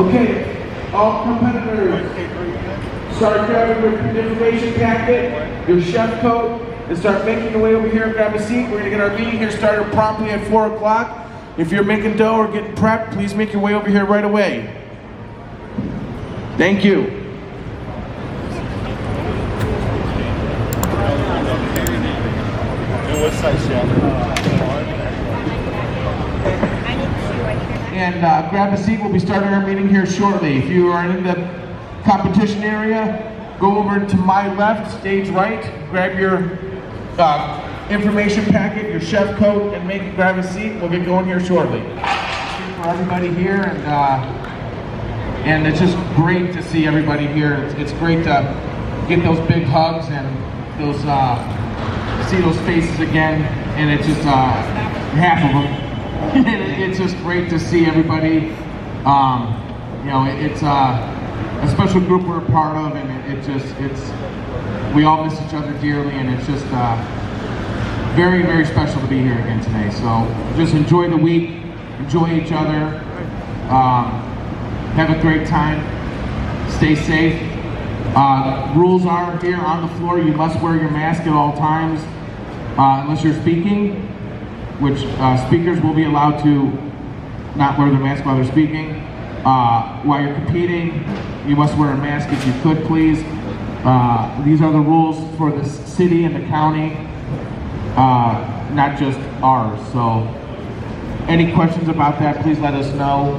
Okay, all competitors, start grabbing your information packet, your chef coat, and start making your way over here and grab a seat. We're going to get our meeting here started promptly at 4 o'clock. If you're making dough or getting prepped, please make your way over here right away. Thank you. And grab a seat. We'll be starting our meeting here shortly. If you are in the competition area, go over to my left, stage right, grab your information packet, your chef coat, and grab a seat. We'll get going here shortly. For everybody here, and it's just great to see everybody here. It's great to get those big hugs and those see those faces again, and it's just half of them. It's just great to see everybody. You know, it's a special group we're a part of, and we all miss each other dearly, and it's just very, very special to be here again today. So just enjoy the week, enjoy each other, have a great time, stay safe. Rules are here on the floor: you must wear your mask at all times, unless you're speaking, which speakers will be allowed to not wear their mask while they're speaking. While you're competing, you must wear a mask if you could, please. These are the rules for the city and the county, not just ours. So any questions about that, please let us know.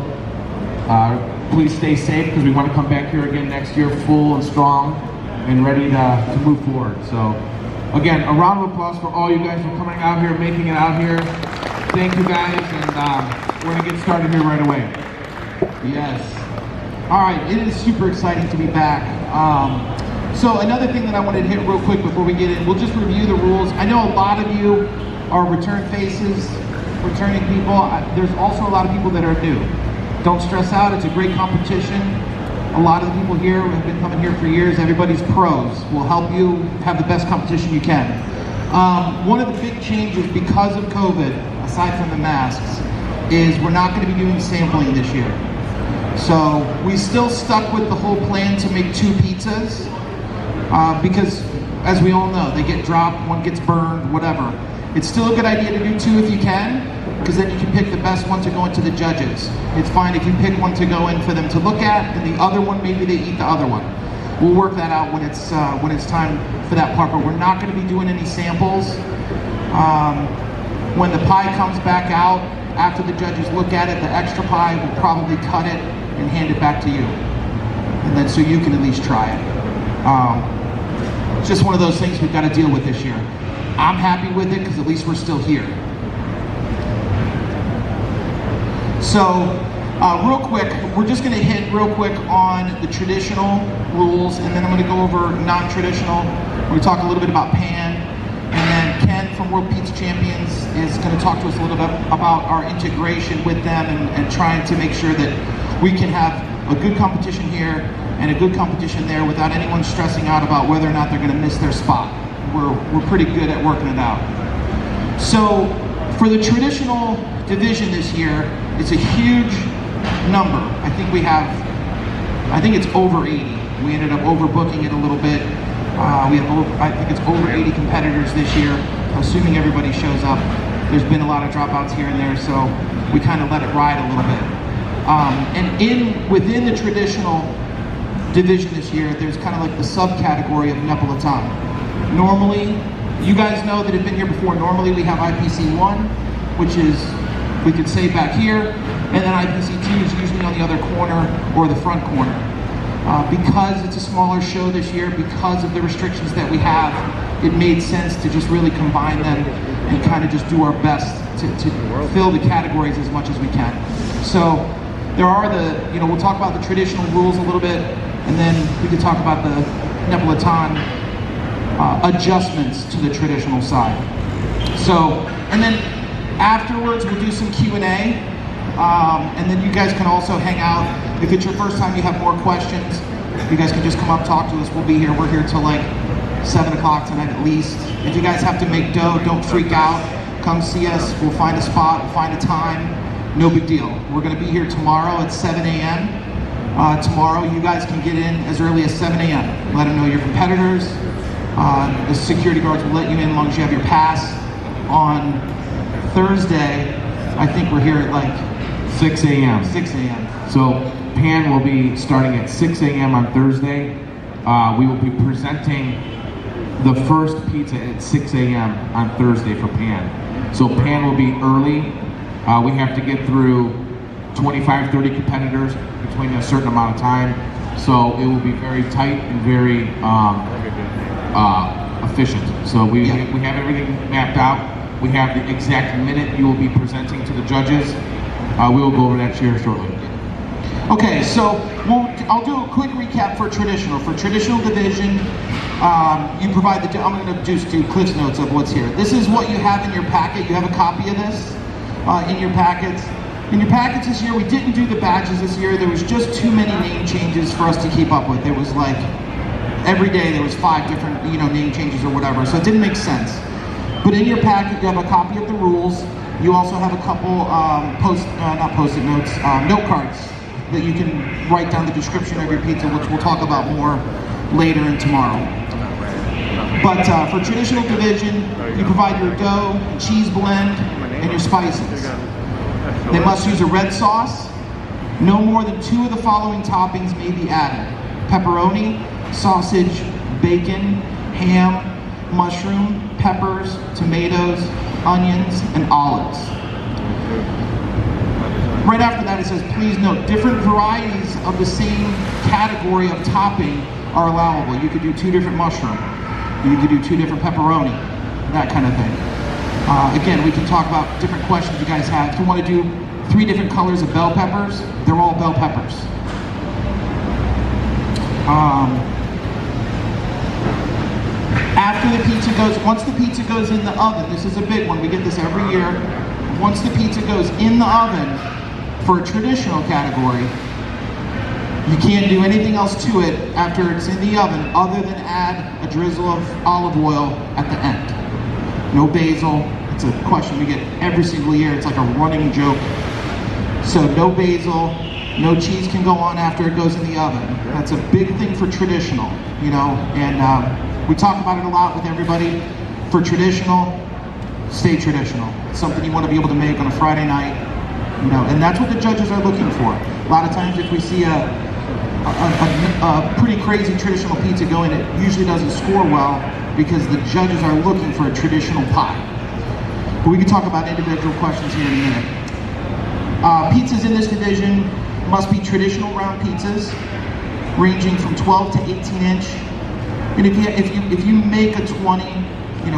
Please stay safe, because we want to come back here again next year full and strong and ready to move forward. So again, a round of applause for all you guys for coming out here, making it out here. Thank you guys, and we're going to get started here right away. Yes. All right, it is super exciting to be back. So another thing that I wanted to hit real quick before we get in, we'll just review the rules. I know a lot of you are return faces, returning people. There's also a lot of people that are new. Don't stress out, it's a great competition. A lot of the people here have been coming here for years. Everybody's pros. We'll help you have the best competition you can. One of the big changes because of COVID, aside from the masks, is we're not going to be doing sampling this year. So we still stuck with the whole plan to make 2 pizzas, because as we all know, they get dropped, one gets burned, whatever. It's still a good idea to do 2 if you can, because then you can pick the best one to go into the judges. It's fine if you pick one to go in for them to look at, and the other one, maybe they eat the other one. We'll work that out when it's time for that part, but we're not going to be doing any samples. When the pie comes back out, after the judges look at it, the extra pie, will probably cut it and hand it back to you. And then so you can at least try it. It's just one of those things we've got to deal with this year. I'm happy with it because at least we're still here. So, real quick, we're just going to hit real quick on the traditional rules, and then I'm going to go over non-traditional. We're going to talk a little bit about pan, and then Ken from World Pizza Champions is going to talk to us a little bit about our integration with them and trying to make sure that we can have a good competition here and a good competition there without anyone stressing out about whether or not they're going to miss their spot. We're pretty good at working it out. So for the traditional division this year, it's a huge number. I think it's over 80. We ended up overbooking it a little bit. I think it's over 80 competitors this year, assuming everybody shows up. There's been a lot of dropouts here and there, so we kind of let it ride a little bit. And within the traditional division this year, there's kind of like the subcategory of Neapolitan. Normally, you guys know that have been here before, normally we have IPC 1, which is, we could say back here, and then IPC 2 is usually on the other corner or the front corner. Because it's a smaller show this year, because of the restrictions that we have, it made sense to just really combine them and kind of just do our best to fill the categories as much as we can. So there are we'll talk about the traditional rules a little bit, and then we could talk about the Neapolitan adjustments to the traditional side. So, and then afterwards we'll do some Q&A, and then you guys can also hang out. If it's your first time, you have more questions, you guys can just come up, talk to us. We'll be here. We're here till like 7 o'clock tonight at least. If you guys have to make dough, don't freak out. Come see us. We'll find a spot, we'll find a time. No big deal. We're going to be here tomorrow at 7 a.m. Tomorrow, you guys can get in as early as 7 a.m. Let them know your competitors. The security guards will let you in as long as you have your pass. On Thursday, I think we're here at like 6 a.m. 6 a.m. So Pan will be starting at 6 a.m. on Thursday. We will be presenting the first pizza at 6 a.m. on Thursday for Pan. So Pan will be early. We have to get through 25, 30 competitors between a certain amount of time. So it will be very tight and very efficient. So we have everything mapped out. We have the exact minute you will be presenting to the judges. We will go over that here shortly. Okay, so I'll do a quick recap for traditional. For traditional division, you provide the, I'm going to just do Cliff's notes of what's here. This is what you have in your packet. You have a copy of this in your packets. In your packets this year, we didn't do the badges this year. There was just too many name changes for us to keep up with. There was like, every day there was 5 different name changes or whatever, so it didn't make sense. But in your packet, you have a copy of the rules. You also have a couple not post-it notes, note cards that you can write down the description of your pizza, which we'll talk about more later and tomorrow. But for traditional division, you provide your dough, cheese blend, and your spices. They must use a red sauce. No more than 2 of the following toppings may be added: pepperoni, sausage, bacon, ham, mushroom, peppers, tomatoes, onions, and olives. Right after that it says, please note, different varieties of the same category of topping are allowable. You could do 2 different mushroom. You could do 2 different pepperoni, that kind of thing. Again, we can talk about different questions you guys have. If you want to do 3 different colors of bell peppers, they're all bell peppers. After the pizza goes, once the pizza goes in the oven, this is a big one, we get this every year. Once the pizza goes in the oven for a traditional category, you can't do anything else to it after it's in the oven other than add a drizzle of olive oil at the end. No basil. It's a question we get every single year. It's like a running joke. So no basil, no cheese can go on after it goes in the oven. That's a big thing for traditional, and we talk about it a lot with everybody. For traditional, stay traditional. It's something you want to be able to make on a Friday night, and that's what the judges are looking for. A lot of times if we see a pretty crazy traditional pizza going, it usually doesn't score well because the judges are looking for a traditional pie. But we can talk about individual questions here in a minute. Pizzas in this division must be traditional round pizzas, ranging from 12 to 18 inch. And if you make a 20,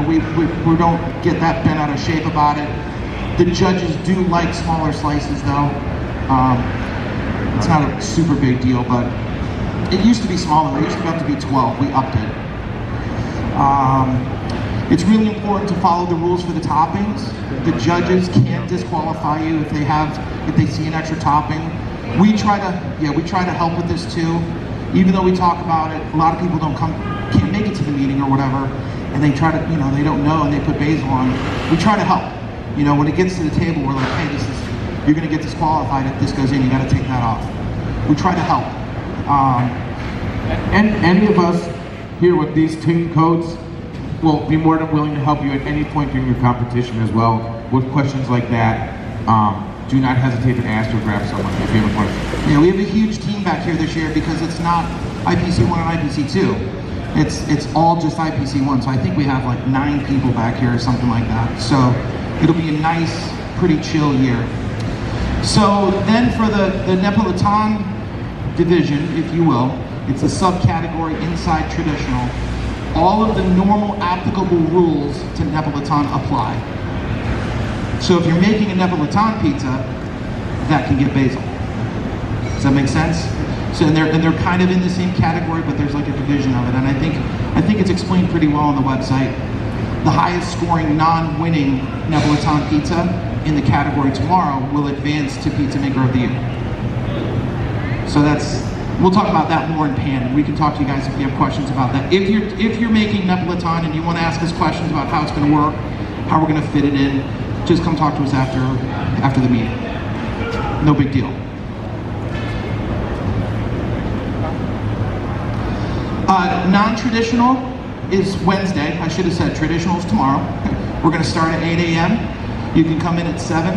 we don't get that bent out of shape about it. The judges do like smaller slices though. It's not a super big deal, but it used to be smaller. It used to have to be 12. We upped it. It's really important to follow the rules for the toppings. The judges can't disqualify you if they see an extra topping. We try to help with this too. Even though we talk about it, a lot of people can't make it to the meeting or whatever, and they try to, they don't know and they put basil on. We try to help. When it gets to the table, we're like, hey, you're gonna get disqualified if this goes in, you gotta take that off. We try to help. And any of us here with these team codes will be more than willing to help you at any point during your competition as well with questions like that. Do not hesitate to ask or grab someone if you have a question. Yeah, we have a huge team back here this year because it's not IPC 1 and IPC 2. It's all just IPC 1. So I think we have like 9 people back here or something like that. So it'll be a nice, pretty chill year. So then for the Napolitan division, if you will, it's a subcategory inside traditional. All of the normal applicable rules to Napolitan apply. So if you're making a Napolitan pizza, that can get basil. Does that make sense? So and they're kind of in the same category, but there's like a division of it. And I think it's explained pretty well on the website. The highest scoring non-winning Napolitan pizza in the category tomorrow will advance to Pizza Maker of the Year. So we'll talk about that more in Pan. We can talk to you guys if you have questions about that. If you're making Napolitan and you want to ask us questions about how it's going to work, how we're going to fit it in, just come talk to us after the meeting. No big deal. Non-traditional is Wednesday. I should have said traditional is tomorrow. We're going to start at 8 a.m. You can come in at 7,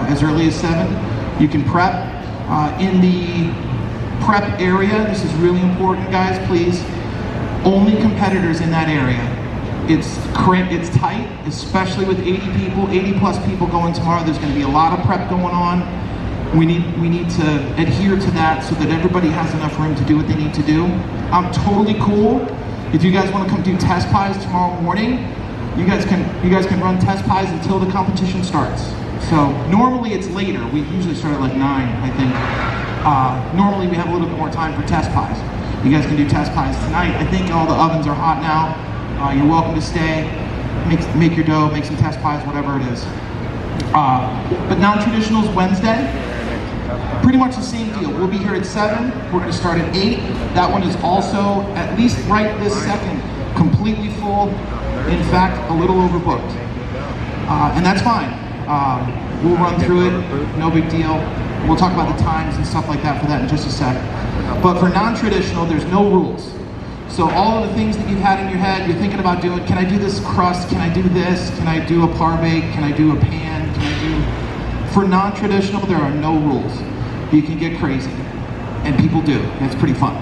as early as 7. You can prep. In the prep area, this is really important, guys, please. Only competitors in that area. It's tight, especially with 80 people, 80 plus people going tomorrow. There's going to be a lot of prep going on. We need to adhere to that so that everybody has enough room to do what they need to do. I'm totally cool. If you guys want to come do test pies tomorrow morning, you guys can run test pies until the competition starts. So normally it's later. We usually start at like 9, I think. Normally we have a little bit more time for test pies. You guys can do test pies tonight. I think all the ovens are hot now. You're welcome to stay, make your dough, make some test pies, whatever it is. But non-traditional is Wednesday. Pretty much the same deal. We'll be here at 7. We're going to start at 8. That one is also, at least right this second, completely full. In fact, a little overbooked. And that's fine. We'll run through it, no big deal. We'll talk about the times and stuff like that for that in just a sec. But for non-traditional, there's no rules. So all of the things that you've had in your head, you're thinking about doing, can I do this crust? Can I do this? Can I do a par bake? Can I do a pan? Can I do... For non-traditional, there are no rules. You can get crazy. And people do. It's pretty fun.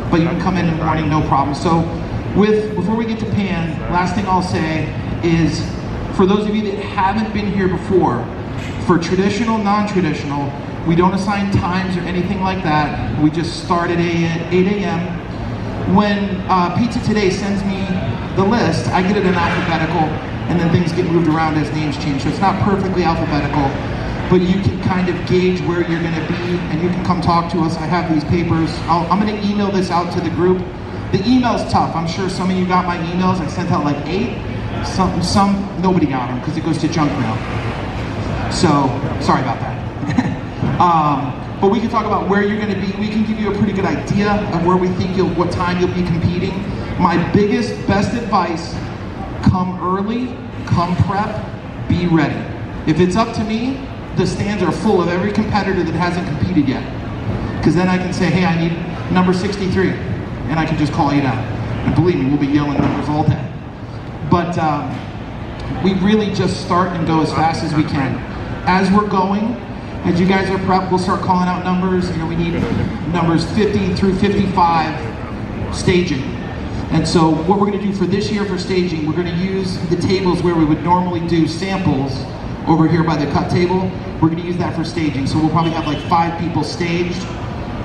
But you can come in the morning, no problem. So before we get to pan, last thing I'll say is, for those of you that haven't been here before, for traditional, non-traditional, we don't assign times or anything like that. We just start at 8 a.m. When Pizza Today sends me the list, I get it in alphabetical, and then things get moved around as names change. So it's not perfectly alphabetical, but you can kind of gauge where you're going to be, and you can come talk to us. I have these papers. I'm going to email this out to the group. The email's tough. I'm sure some of you got my emails. I sent out like 8. Some nobody got them because it goes to junk mail. So sorry about that. But we can talk about where you're going to be. We can give you a pretty good idea of where we think what time you'll be competing. My best advice: come early, come prep, be ready. If it's up to me, the stands are full of every competitor that hasn't competed yet. Because then I can say, hey, I need number 63, and I can just call you down. And believe me, we'll be yelling numbers all day. But we really just start and go as fast as we can. As we're going, as you guys are prepped, we'll start calling out numbers. You know, we need numbers 50 through 55 staging. And so what we're going to do for this year for staging, we're going to use the tables where we would normally do samples over here by the cut table. We're going to use that for staging. So we'll probably have like 5 people staged.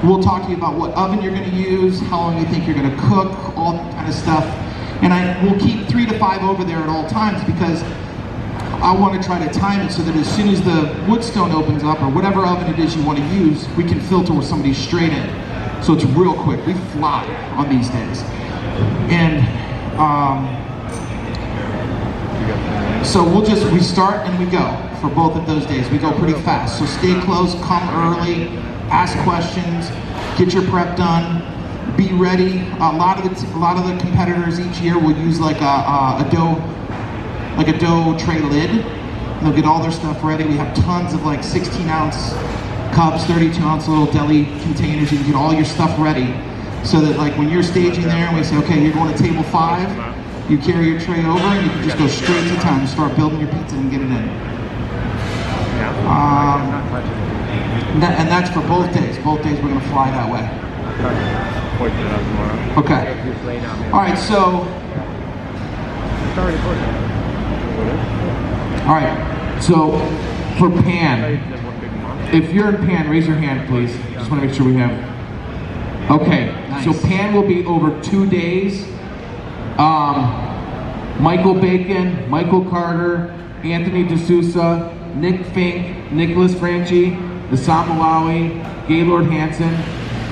We'll talk to you about what oven you're going to use, how long you think you're going to cook, all that kind of stuff. And we'll keep 3 to 5 over there at all times because I want to try to time it so that as soon as the wood stone opens up, or whatever oven it is you want to use, we can filter with somebody straight in. So it's real quick. We fly on these days. And so we start and we go for both of those days. We go pretty fast. So stay close, come early, ask questions, get your prep done, be ready. A lot of the competitors each year will use like a dough tray lid. And they'll get all their stuff ready. We have tons of like 16-ounce cups, 32-ounce little deli containers. You can get all your stuff ready so that like when you're staging there and we say, okay, you're going to table 5, you carry your tray over and you can just go straight to time and start building your pizza and get it in. And that's for both days. Both days we're going to fly that way. Okay. All right, so. All right, so for pan, if you're in pan, raise your hand, please. Just want to make sure we have. Okay, nice. So pan will be over 2 days. Michael Bacon, Michael Carter, Anthony D'Souza, Nick Fink, Nicholas Franchi, Assam Malawi, Gaylord Hansen,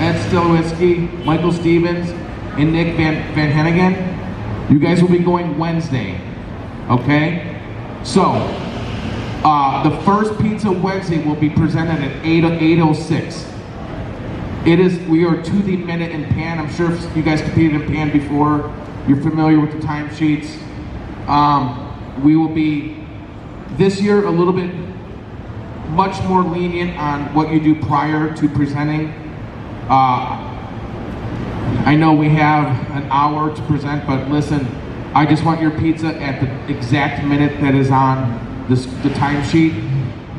Ed Stilowitzki, Michael Stevens, and Nick Van Hennigan. You guys will be going Wednesday, okay? So, the first pizza Wednesday will be presented at 8:06. We are to the minute in pan. I'm sure if you guys competed in pan before, you're familiar with the timesheets. We will be, this year, a little bit much more lenient on what you do prior to presenting. I know we have an hour to present, but listen, I just want your pizza at the exact minute that is on the timesheet.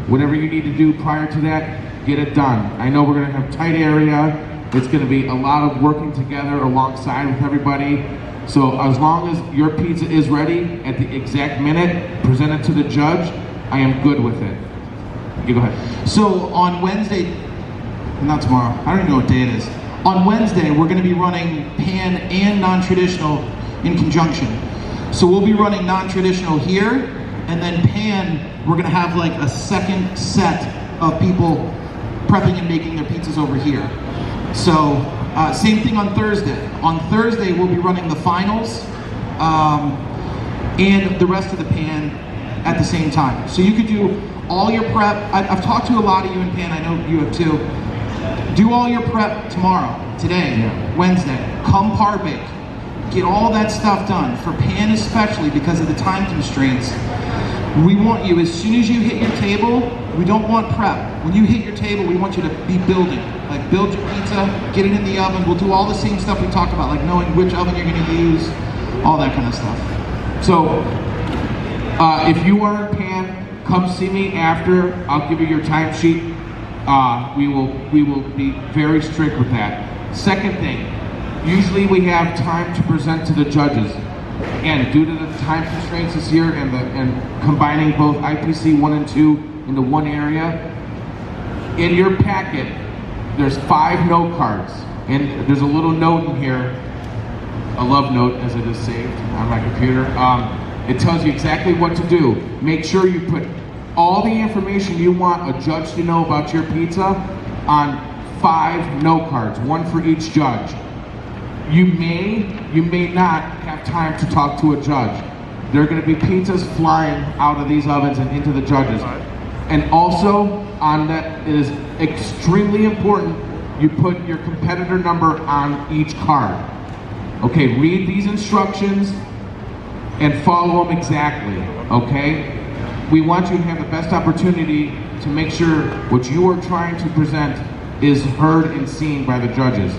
Whatever you need to do prior to that, get it done. I know we're gonna have a tight area. It's gonna be a lot of working together alongside with everybody. So as long as your pizza is ready at the exact minute, present it to the judge, I am good with it. You go ahead. So on Wednesday, not tomorrow, I don't even know what day it is. On Wednesday, we're gonna be running pan and non-traditional in conjunction. So we'll be running non-traditional here, and then pan, we're gonna have like a second set of people prepping and making their pizzas over here. So same thing on Thursday. On Thursday, we'll be running the finals and the rest of the pan at the same time. So you could do all your prep. I've talked to a lot of you in pan, I know you have too. Do all your prep tomorrow, today, Wednesday. Come par bake. Get all that stuff done. For pan especially, because of the time constraints, we want you, as soon as you hit your table, we don't want prep. When you hit your table, we want you to be building. Like build your pizza, get it in the oven. We'll do all the same stuff we talked about, like knowing which oven you're gonna use, all that kind of stuff. So, if you are in pan, come see me after. I'll give you your timesheet. We will be very strict with that. Second thing, usually we have time to present to the judges. Again, due to the time constraints this year and combining both IPC 1 and 2 into one area, in your packet, there's 5 note cards. And there's a little note in here, a love note as it is saved on my computer. It tells you exactly what to do. Make sure you put all the information you want a judge to know about your pizza on 5 note cards, 1 for each judge. You may not have time to talk to a judge. There are going to be pizzas flying out of these ovens and into the judges. And also on that, it is extremely important you put your competitor number on each card. Okay, read these instructions and follow them exactly, okay? We want you to have the best opportunity to make sure what you are trying to present is heard and seen by the judges.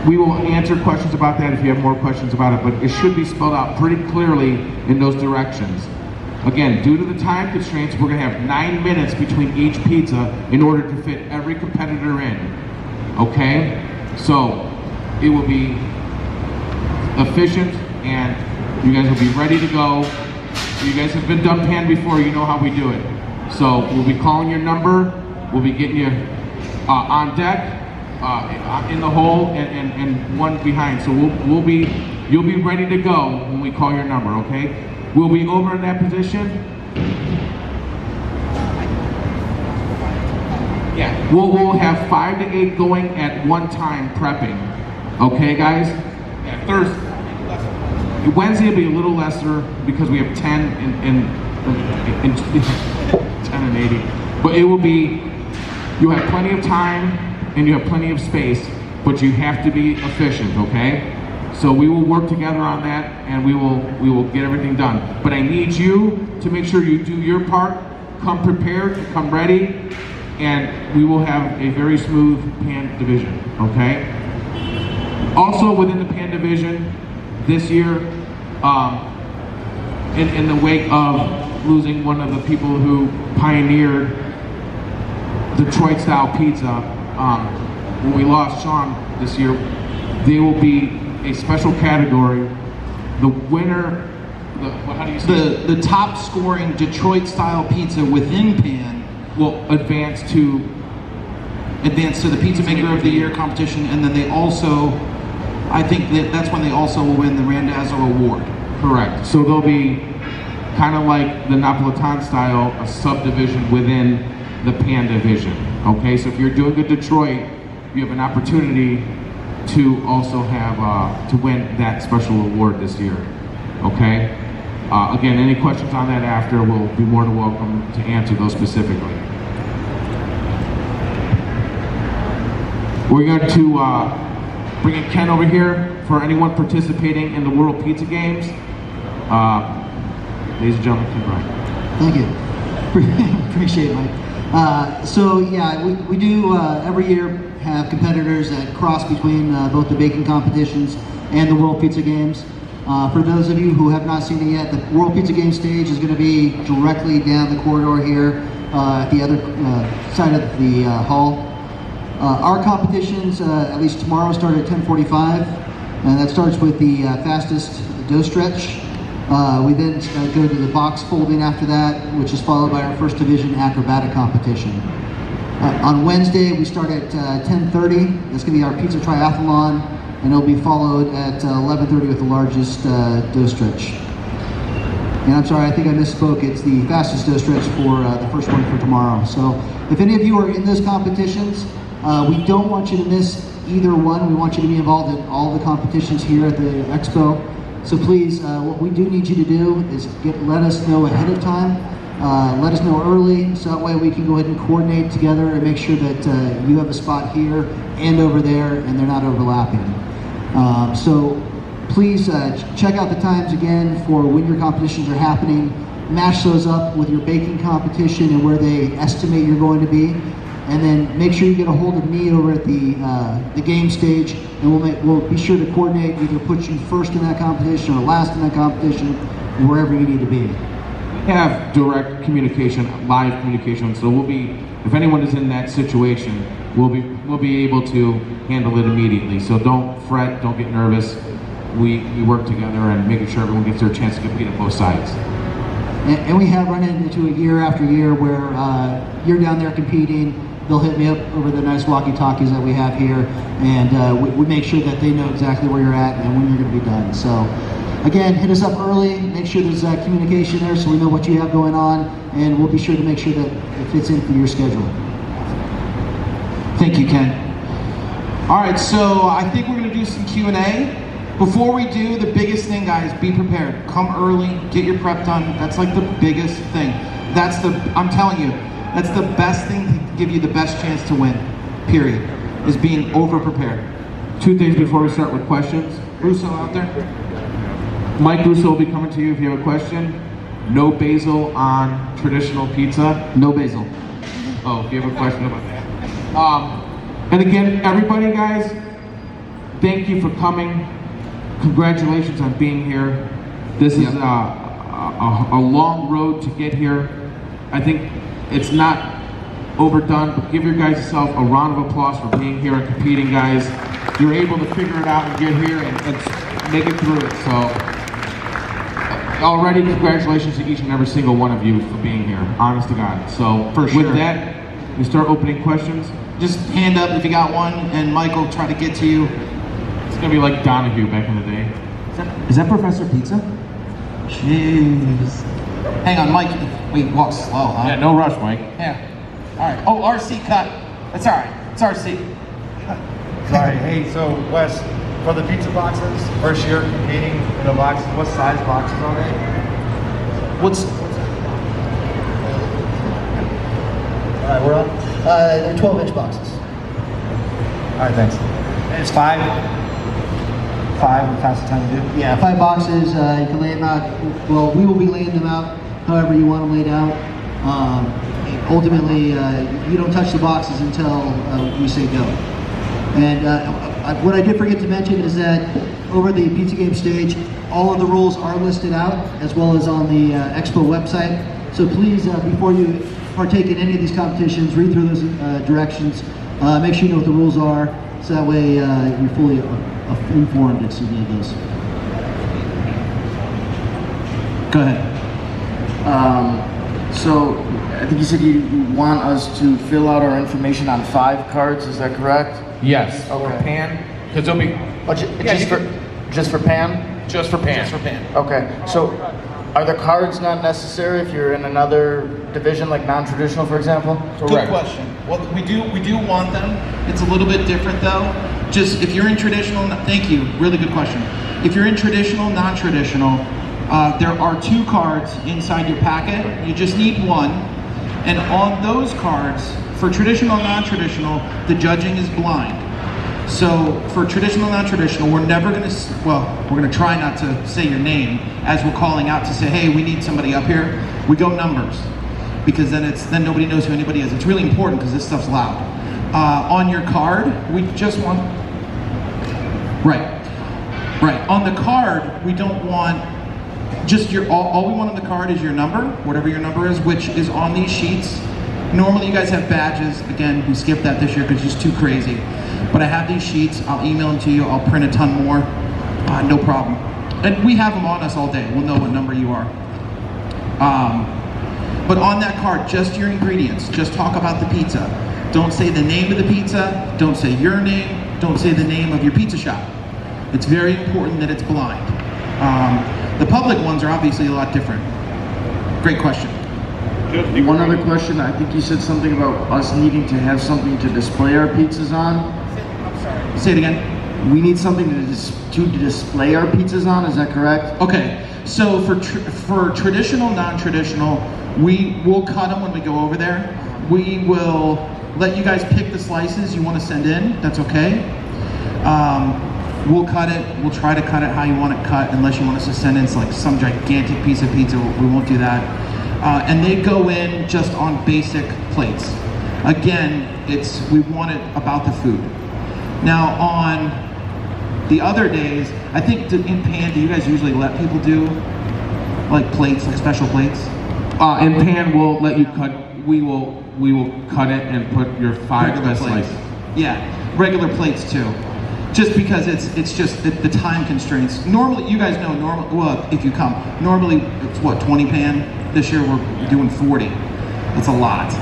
We will answer questions about that if you have more questions about it, but it should be spelled out pretty clearly in those directions. Again, due to the time constraints, we're gonna have 9 minutes between each pizza in order to fit every competitor in, okay? So, it will be efficient and you guys will be ready to go. You guys have been done pan before, you know how we do it. So, we'll be calling your number, we'll be getting you on deck, in the hole and one behind. So you'll be ready to go when we call your number, okay? We'll be over in that position. Yeah, we'll have 5 to 8 going at one time prepping. Okay, guys? Yeah, Thursday. Wednesday will be a little lesser because we have 10 and 10 and 80. But it will be, you'll have plenty of time and you have plenty of space, but you have to be efficient, okay? So we will work together on that and we will get everything done. But I need you to make sure you do your part, come prepared, come ready, and we will have a very smooth pan division, okay? Also within the pan division, this year, in the wake of losing one of the people who pioneered Detroit style pizza, when we lost Sean this year, there will be a special category. The winner, how do you say the top scoring Detroit style pizza within pan will advance to the Pizza Maker of the Year competition, and then they also, I think that's when they also will win the Randazzo Award. Correct. So they'll be kind of like the Napolitan style, a subdivision within the pan division. Okay, so if you're doing a Detroit, you have an opportunity to also have to win that special award this year. Okay. Again, any questions on that after, we'll be more than welcome to answer those specifically. We're going to bring in Ken over here for anyone participating in the World Pizza Games. Ladies and gentlemen, Ken Bryant. Thank you. Appreciate it, Mike. So yeah, we do every year have competitors that cross between both the baking competitions and the World Pizza Games. For those of you who have not seen it yet, the World Pizza Games stage is going to be directly down the corridor here at the other side of the hall. Our competitions, at least tomorrow, start at 10:45, and that starts with the fastest dough stretch. We then go to the box folding after that, which is followed by our first division acrobatic competition. On Wednesday, we start at 10:30. That's going to be our pizza triathlon, and it'll be followed at 11:30 with the largest dough stretch. And I'm sorry, I think I misspoke. It's the fastest dough stretch for the first one for tomorrow. So if any of you are in those competitions, we don't want you to miss either one. We want you to be involved in all the competitions here at the Expo. So please, what we do need you to do is let us know ahead of time. Let us know early, so that way we can go ahead and coordinate together and make sure that you have a spot here and over there, and they're not overlapping. So please check out the times again for when your competitions are happening. Match those up with your baking competition and where they estimate you're going to be. And then make sure you get a hold of me over at the game stage, and we'll be sure to coordinate, either put you first in that competition or last in that competition, wherever you need to be. We have direct communication, live communication, so we'll be, if anyone is in that situation, we'll be able to handle it immediately. So don't fret, don't get nervous. We work together and making sure everyone gets their chance to compete on both sides. And we have run into it year after year where you're down there competing. They'll hit me up over the nice walkie-talkies that we have here, and we make sure that they know exactly where you're at and when you're going to be done. So, again, hit us up early, make sure there's communication there so we know what you have going on, and we'll be sure to make sure that it fits into your schedule. Thank you, Ken. All right, so I think we're going to do some Q&A. Before we do, the biggest thing, guys, be prepared. Come early, get your prep done. That's like the biggest thing. I'm telling you, that's the best thing to give you the best chance to win, period, is being over-prepared. 2 things before we start with questions. Russo out there? Mike Russo will be coming to you if you have a question. No basil on traditional pizza. No basil. Oh, if you have a question about that. And again, everybody, guys, thank you for coming. Congratulations on being here. This is a long road to get here. I think it's not overdone, but give your guys yourself a round of applause for being here and competing, guys. You're able to figure it out and get here and make it through it. So already congratulations to each and every single one of you for being here, honest to God. So for sure. With that, we start opening questions. Just hand up if you got one, and Mike will try to get to you. It's gonna be like Donahue back in the day. Is that Professor Pizza? Jeez. Hang on, Mike. Wait, walk slow, huh? Yeah, no rush, Mike. Yeah. All right. Oh, RC cut. That's all right. It's RC. Sorry. Hey, so Wes, for the pizza boxes, first year competing in the boxes, what size boxes are they? All right, we're on. They're 12-inch boxes. All right, thanks. And it's five fastest time to do? Yeah, 5 boxes. You can lay them out. Well, we will be laying them out however you want them laid out. Ultimately, you don't touch the boxes until we say go. And what I did forget to mention is that over the Pizza Game stage, all of the rules are listed out, as well as on the Expo website. So please, before you partake in any of these competitions, read through those directions. Make sure you know what the rules are, so that way you're fully informed as to any of those. Go ahead. So I think you said you want us to fill out our information on 5 cards. Is that correct? Yes. Okay. For pan, because there'll be Just for pan? just for pan. Just for pan. Okay. So are the cards not necessary if you're in another division, like non-traditional, for example? Good question. Well, we do want them. It's a little bit different though. Just if you're in traditional, thank you. Really good question. If you're in traditional, non-traditional, there are 2 cards inside your packet. You just need one. And on those cards, for traditional and non-traditional, the judging is blind. So for traditional, non-traditional, we're never gonna, we're gonna try not to say your name as we're calling out to say, hey, we need somebody up here. We go numbers, because then nobody knows who anybody is. It's really important because this stuff's loud. on your card, we just want, right. On the card, we don't want just your, all we want on the card is your number, whatever your number is, which is on these sheets. Normally you guys have badges. Again, we skipped that this year because it's just too crazy. But I have these sheets, I'll email them to you, I'll print a ton more, no problem. And we have them on us all day, we'll know what number you are. But on that card, just your ingredients, just talk about the pizza. Don't say the name of the pizza, don't say your name, don't say the name of your pizza shop. It's very important that it's blind. The public ones are obviously a lot different. Great question. One other question, I think you said something about us needing to have something to display our pizzas on. Say it again. We need something to display our pizzas on, is that correct? Okay, so for traditional, non-traditional, we will cut them when we go over there. We will let you guys pick the slices you want to send in, that's okay. We'll cut it, we'll try to cut it how you want it cut, unless you want us to send in like some gigantic piece of pizza, we won't do that. And they go in just on basic plates. Again, we want it about the food. Now on the other days, I think in Pan, do you guys usually let people do like plates, like special plates? In Pan, we'll let you cut, we will cut it and put your 5 Regular best plates. slices. Yeah, regular plates too. Just because it's just the time constraints. Normally, you guys know, well, if you come, normally it's what, 20 Pan? This year we're doing 40. That's a lot.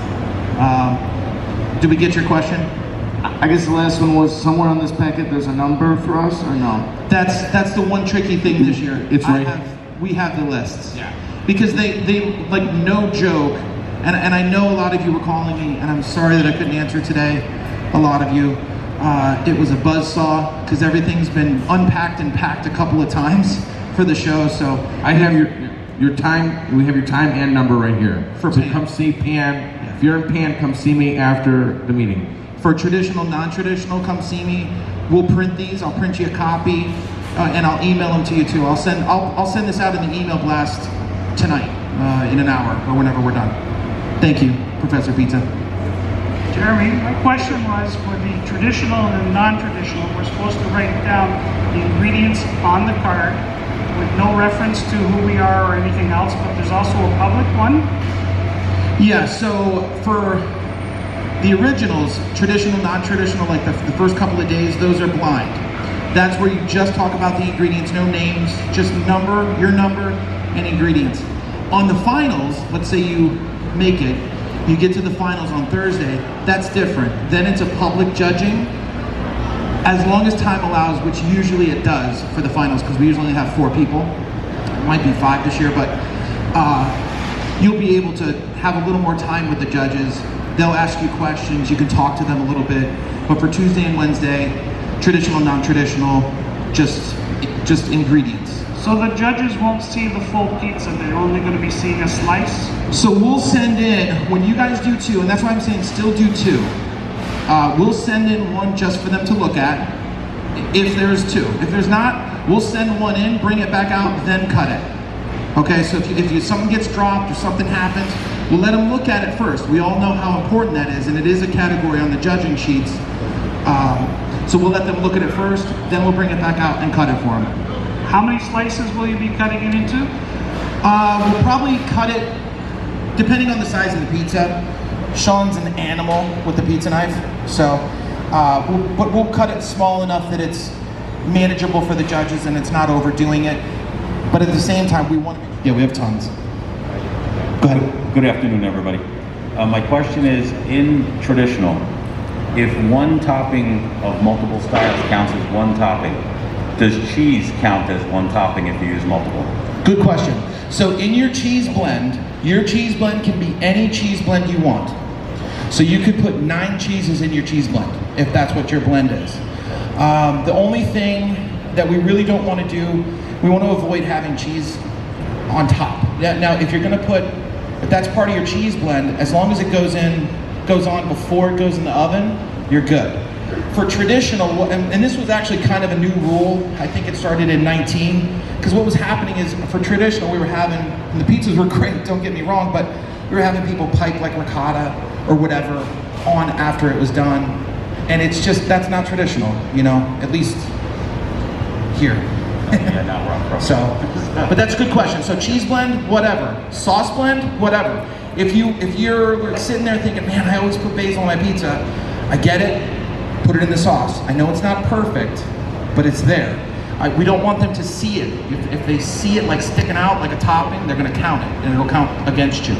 Did we get your question? I guess the last one was, somewhere on this packet there's a number for us, or no? That's the one tricky thing this year. It's right. We have the lists. Yeah. Because they like, no joke, and I know a lot of you were calling me, and I'm sorry that I couldn't answer today, a lot of you. It was a buzzsaw, because everything's been unpacked and packed a couple of times for the show, so. I have your time, we have your time and number right here. For so Pan. come see Pan. If you're in Pan, come see me after the meeting. For traditional, non-traditional, come see me. We'll print these, I'll print you a copy, and I'll email them to you too. I'll send this out in the email blast tonight, in an hour, or whenever we're done. Thank you, Professor Pizza. Jeremy, my question was, for the traditional and the non-traditional, we're supposed to write down the ingredients on the card with no reference to who we are or anything else, but there's also a public one. Yeah, so for the originals, traditional, non-traditional, like the first couple of days, those are blind. That's where you just talk about the ingredients, no names, just number, your number, and ingredients. On the finals, let's say you make it, you get to the finals on Thursday, that's different. Then it's a public judging, as long as time allows, which usually it does for the finals, because we usually only have 4 people. It might be 5 this year, but you'll be able to have a little more time with the judges. They'll ask you questions, you can talk to them a little bit. But for Tuesday and Wednesday, traditional, non-traditional, just ingredients. So the judges won't see the full pizza, they're only going to be seeing a slice? So we'll send in, when you guys do 2, and that's why I'm saying still do 2. We'll send in 1 just for them to look at, if there's 2. If there's not, we'll send 1 in, bring it back out, then cut it. Okay, so if something gets dropped or something happens, we'll let them look at it first. We all know how important that is, and it is a category on the judging sheets. So we'll let them look at it first, then we'll bring it back out and cut it for them. How many slices will you be cutting it into? We'll probably cut it, depending on the size of the pizza. Sean's an animal with the pizza knife, so we'll cut it small enough that it's manageable for the judges and it's not overdoing it. But at the same time, we want to. Yeah, we have tons. Go ahead. Good afternoon, everybody. My question is, in traditional, if one topping of multiple styles counts as one topping, does cheese count as one topping if you use multiple? Good question. So in your cheese blend can be any cheese blend you want. So you could put 9 cheeses in your cheese blend, if that's what your blend is. The only thing that we really don't want to do, we want to avoid having cheese on top. Now, if you're going to put, if that's part of your cheese blend, as long as it goes on before it goes in the oven, you're good. For traditional, and this was actually kind of a new rule, I think it started in 19, because what was happening is, for traditional, we were having, and the pizzas were great, don't get me wrong, but we were having people pipe like ricotta or whatever on after it was done. And it's just, that's not traditional, you know, at least here. Yeah, now we're on pro. So, but that's a good question. So cheese blend, whatever. Sauce blend, whatever. If you're sitting there thinking, man, I always put basil on my pizza, I get it, put it in the sauce. I know it's not perfect, but it's there. We don't want them to see it. If they see it like sticking out like a topping, they're gonna count it, and it'll count against you.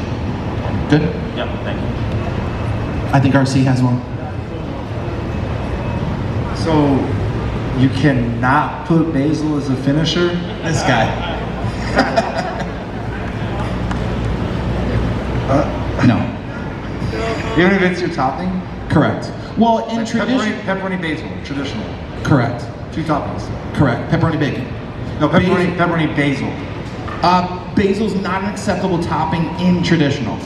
Good? Yep, thank you. I think RC has one. So you cannot put basil as a finisher? This guy. No. Even if it's your topping? Correct. Well, in Like tradition. pepperoni basil, traditional. Correct. 2 toppings. Correct. Pepperoni bacon. No, pepperoni basil. Basil's not an acceptable topping in traditional.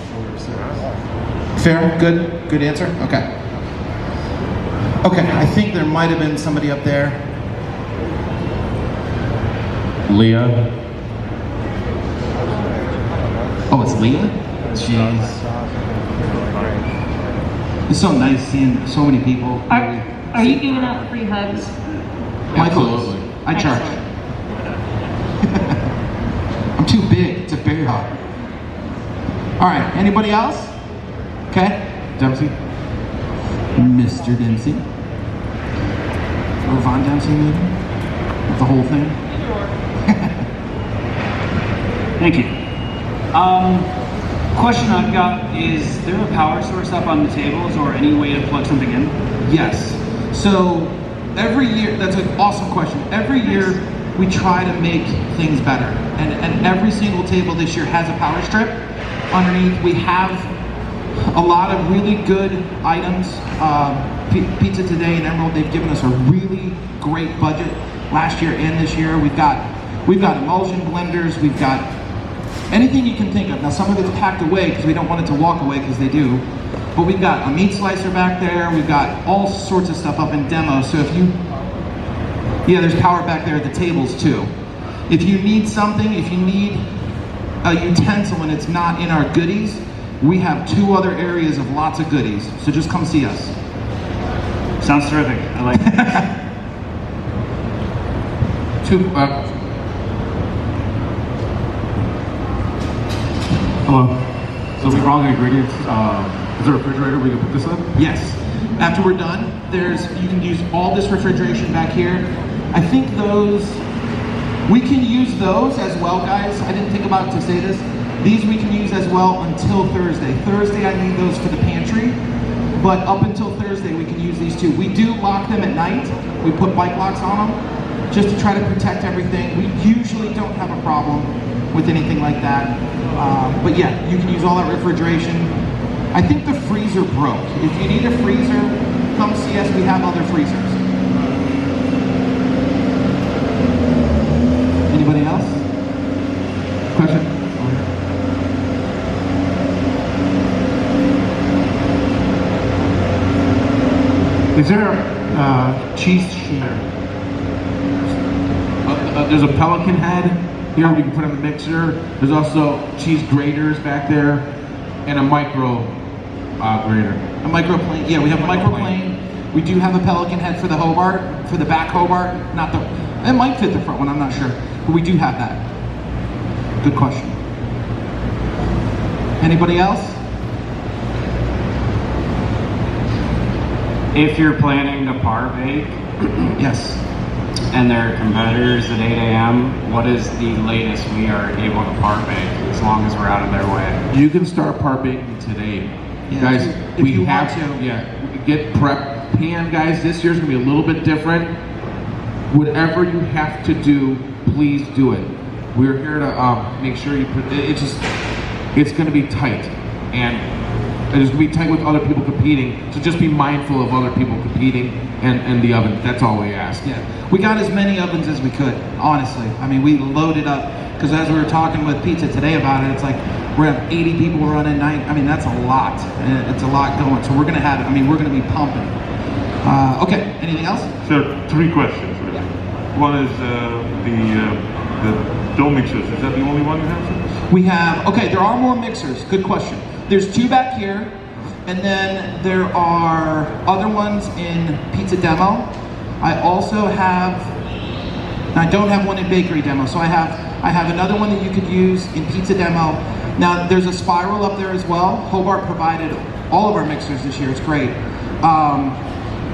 Fair? Good? Good answer? Okay. Okay, I think there might have been somebody up there. Leah? Oh, it's Leah? Jeez. It's so nice seeing so many people. Are you giving out free hugs? Michael, I charge. I'm too big. It's a bear hug. All right, anybody else? Okay. Dempsey? Mr. Dempsey? Or Von Dempsey, maybe? With the whole thing? Thank you. Question I've got, is there a power source up on the tables or any way to plug something in? Yes. So every year, that's an awesome question. Every year we try to make things better. And every single table this year has a power strip. Underneath we have a lot of really good items. Pizza Today and Emerald, they've given us a really great budget last year and this year. We've got emulsion blenders, we've got anything you can think of. Now some of it's packed away because we don't want it to walk away, because they do. But we've got a meat slicer back there, we've got all sorts of stuff up in demo. So if you, yeah, there's power back there at the tables too. If you need something, if you need a utensil and it's not in our goodies, we have 2 other areas of lots of goodies. So just come see us. Sounds terrific. I like it. Hello. So we brought the ingredients. Is there a refrigerator we can put this in? Yes. After we're done, you can use all this refrigeration back here. I think we can use those as well, guys. I didn't think about it to say this. These we can use as well until Thursday. Thursday I need those for the pantry, but up until Thursday we can use these 2. We do lock them at night. We put bike locks on them just to try to protect everything. We usually don't have a problem with anything like that. But yeah, you can use all that refrigeration. I think the freezer broke. If you need a freezer, come see us. We have other freezers. Anybody else? Question? Is there a cheese share? There's a Pelican head here we can put in the mixer. There's also cheese graters back there and a micro grater. A microplane. Yeah, we have a microplane. We do have a Pelican head for the Hobart, for the back Hobart. Not the. It might fit the front one. I'm not sure, but we do have that. Good question. Anybody else? If you're planning to par bake, Yes. and there are competitors at 8 a.m., what is the latest we are able to par bake, as long as we're out of their way? You can start part baking today. Yeah, Guys, if we you have want to. Yeah, get prep pan, guys. This year's gonna be a little bit different. Whatever you have to do, please do it. We're here to make sure you put it's gonna be tight, and it's gonna be tight with other people competing. So just be mindful of other people competing and the oven. That's all we ask. Yeah, we got as many ovens as we could, honestly. I mean, we loaded up, because as we were talking with Pizza Today about it, it's like, we're gonna have 80 people running night. I mean, that's a lot. It's a lot going. So we're gonna have, we're gonna be pumping. Okay, anything else? So 3 questions. Really. One is the dough mixers. Is that the only one you have? We have, okay, there are more mixers. Good question. There's 2 back here. And then there are other ones in pizza demo. I also have, I don't have one in bakery demo, so I have another one that you could use in pizza demo. Now there's a spiral up there as well. Hobart provided all of our mixers this year, it's great.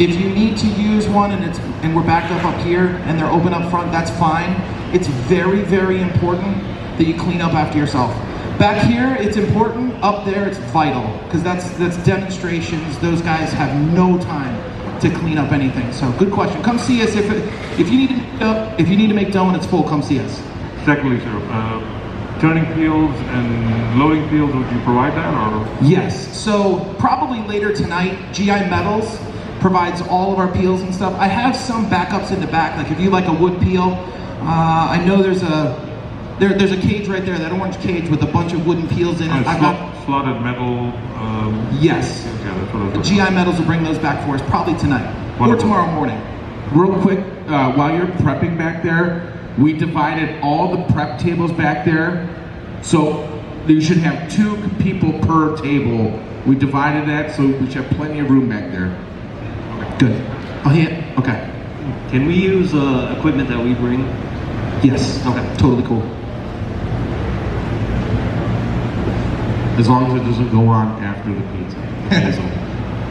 If you need to use one and we're backed up here and they're open up front, that's fine. It's very, very important that you clean up after yourself. Back here, it's important. Up there, it's vital, because that's demonstrations. Those guys have no time to clean up anything. So good question. Come see us if you need to make dough and it's full. Come see us. Secondly, sir, turning fields and loading fields, would you provide that, or? Yes. So probably later tonight, GI Metals provides all of our peels and stuff. I have some backups in the back, like if you like a wood peel. I know there's a cage right there, that orange cage with a bunch of wooden peels in it. I've got slotted metal. Yes. Yeah, that's what I was GI Metals will bring those back for us probably tonight or tomorrow morning. Real quick, while you're prepping back there, we divided all the prep tables back there, so you should have 2 people per table. We divided that so we should have plenty of room back there. Good. Oh yeah. Okay. Can we use equipment that we bring? Yes. Okay. Totally cool. As long as it doesn't go on after the pizza.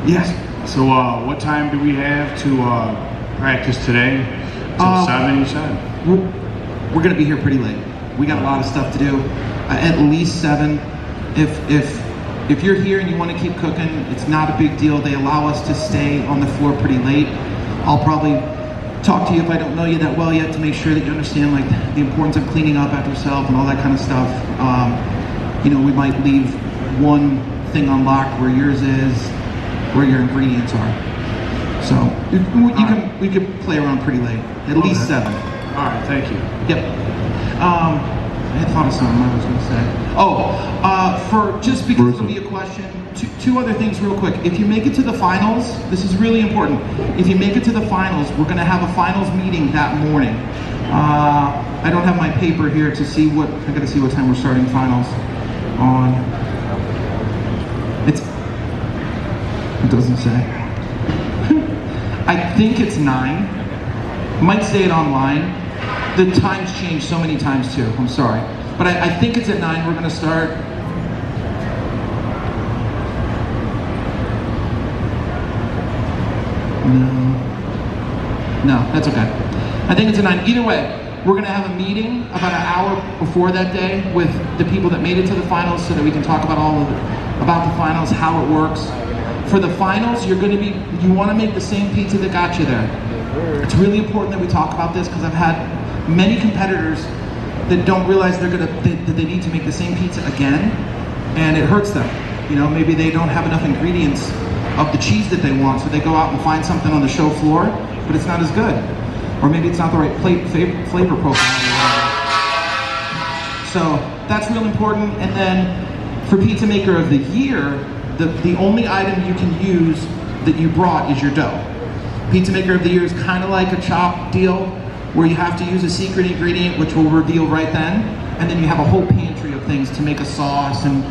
Yes. So what time do we have to practice today? Till 7, you said? We're gonna be here pretty late. We got a lot of stuff to do. At least 7. If you're here and you want to keep cooking, it's not a big deal. They allow us to stay on the floor pretty late. I'll probably talk to you if I don't know you that well yet to make sure that you understand like the importance of cleaning up after yourself and all that kind of stuff. You know, we might leave one thing unlocked where yours is, where your ingredients are. So we could play around pretty late. At least 7. All right, thank you. Yep. I had thought of something I was going to say. For just because it'll be a question, two other things real quick. If you make it to the finals, this is really important. If you make it to the finals, we're going to have a finals meeting that morning. I don't have my paper here to see I got to see what time we're starting finals on. It doesn't say. I think it's 9. Might say it online. The times change so many times too, I'm sorry. But I think it's at 9, we're gonna start. No, that's okay. I think it's at 9, either way, we're gonna have a meeting about an hour before that day with the people that made it to the finals so that we can talk about about the finals, how it works. For the finals, you wanna make the same pizza that got you there. It's really important that we talk about this because I've had many competitors that don't realize that they need to make the same pizza again, and it hurts them. You know, maybe they don't have enough ingredients of the cheese that they want, so they go out and find something on the show floor, but it's not as good. Or maybe it's not the right flavor profile. So that's real important. And then for Pizza Maker of the Year, the only item you can use that you brought is your dough. Pizza Maker of the Year is kind of like a chop deal, where you have to use a secret ingredient, which we'll reveal right then, and then you have a whole pantry of things to make a sauce and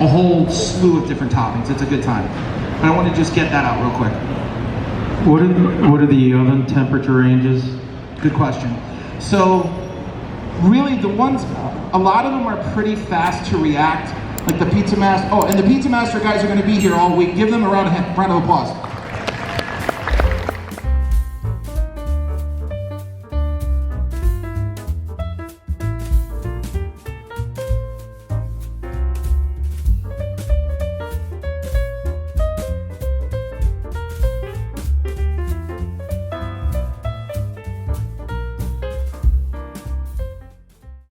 a whole slew of different toppings. It's a good time. But I want to just get that out real quick. What are the oven temperature ranges? Good question. So really a lot of them are pretty fast to react, like the Pizza Master. Oh, and the Pizza Master guys are going to be here all week. Give them a round of applause.